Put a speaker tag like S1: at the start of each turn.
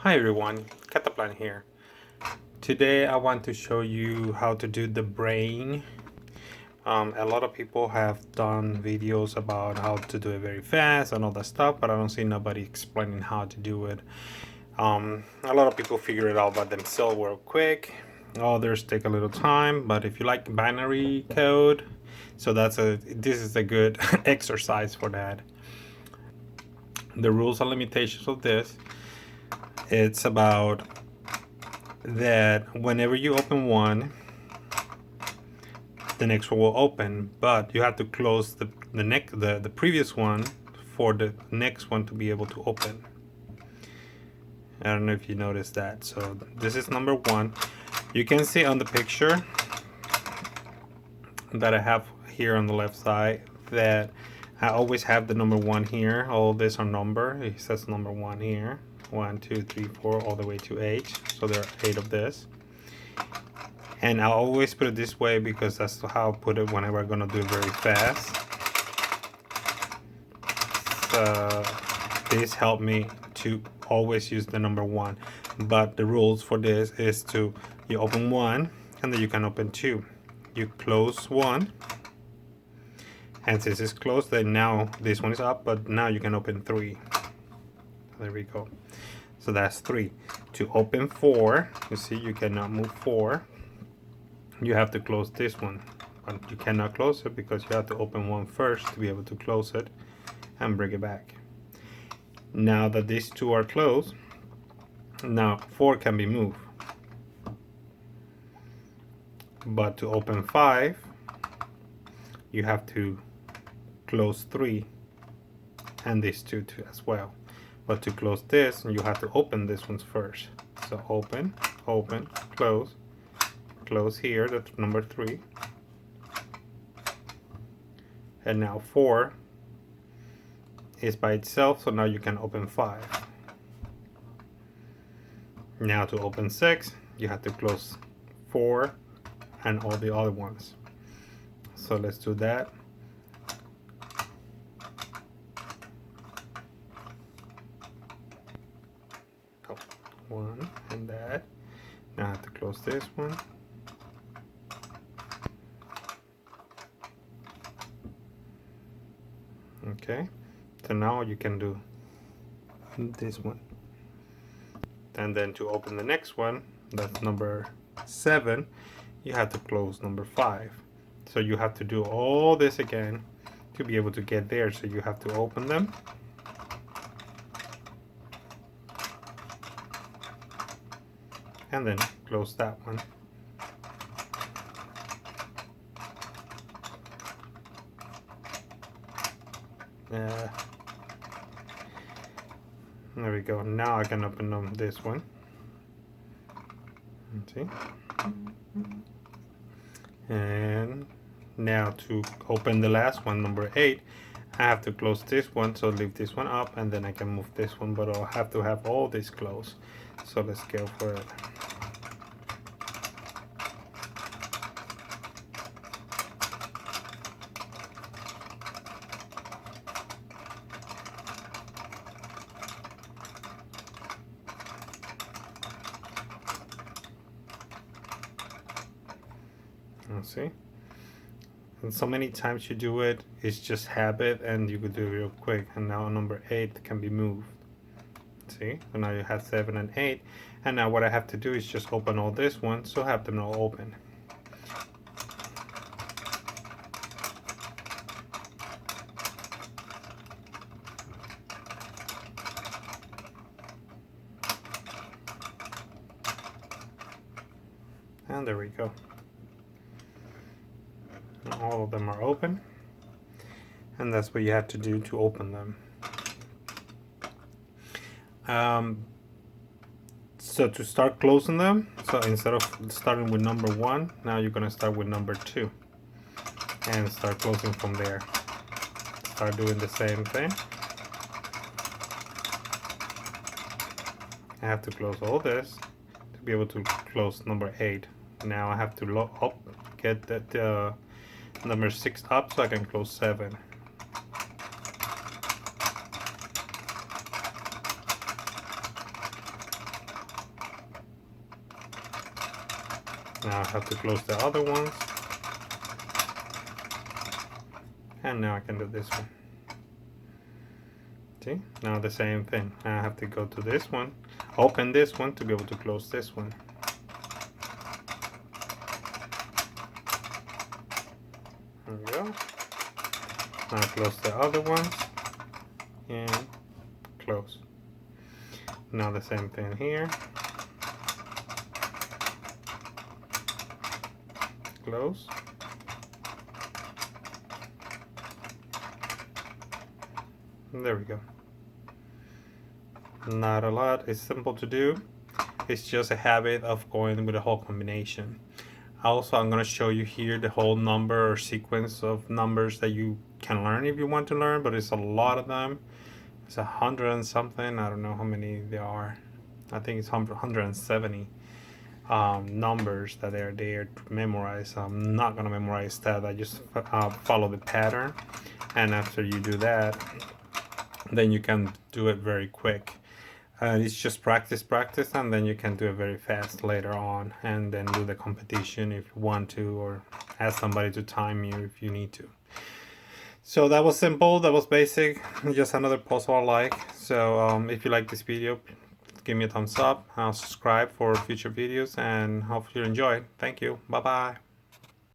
S1: Hi everyone, Cataplan here. Today I want to show you how to do the brain. A lot of people have done videos about how to do it very fast and all that stuff, but I don't see nobody explaining how to do it. A lot of people figure it out by themselves real quick. Others take a little time, but if you like binary code, so this is a good exercise for that. The rules and limitations of this, it's about that whenever you open one, the next one will open, but you have to close the previous one for the next one to be able to open. I don't know if you noticed that. So this is number one. You can see on the picture that I have here on the left side that I always have the number one here. All this are number. It says number one here. 1, 2, 3, 4, all the way to 8. So there are 8 of this. And I always put it this way because that's how I put it whenever I'm gonna do it very fast. So this helped me to always use the number one. But the rules for this is to you open one and then you can open two. You close one, and since it's closed, then now this one is up, but now you can open three. There we go. So that's three. To open four, you see you cannot move four. You have to close this one, but you cannot close it because you have to open one first to be able to close it and bring it back. Now that these two are closed, now 4 can be moved. But to open 5, you have to close 3 and these two as well. But to close this, you have to open this one first. So open, open, close. Close here, that's number 3. And now 4 is by itself, so now you can open 5. Now to open 6, you have to close 4 and all the other ones. So let's do that. Oh, 1 and that. Now I have to close this one. Okay, so now you can do this one. And then to open the next one, that's number 7, you have to close number 5. So you have to do all this again to be able to get there. So you have to open them. And then close that one. There we go. Now I can open this one. Let's see. And now to open the last one, number 8, I have to close this one, so leave this one up, and then I can move this one, but I'll have to have all this closed. So let's go for it. Let's see. And so many times you do it, it's just habit, and you could do it real quick. And now number 8 can be moved. See, so now you have 7 and 8, and now what I have to do is just open all this one, so have them all open. And there we go. All of them are open, and that's what you have to do to open them. So to start closing them, so instead of starting with number 1, now you're going to start with number 2 and start closing from there. Start doing the same thing. I have to close all this to be able to close number 8. Now I have to get that number 6 up so I can close 7. Now I have to close the other ones. And now I can do this one. See? Now the same thing. I have to go to this one, open this one to be able to close this one. There we go. Now close the other ones and close. Now the same thing here. Close. There we go. Not a lot. It's simple to do. It's just a habit of going with the whole combination. Also, I'm going to show you here the whole number or sequence of numbers that you can learn if you want to learn, but it's a lot of them. It's 100 and something. I don't know how many there are. I think it's 170 numbers that are there to memorize. I'm not going to memorize that. I just follow the pattern. And after you do that, then you can do it very quick. It's just practice, and then you can do it very fast later on, and then do the competition if you want to, or ask somebody to time you if you need to. So that was simple, that was basic, just another puzzle I like. So if you like this video, give me a thumbs up, subscribe for future videos, and hopefully you enjoy it. Thank you, bye bye.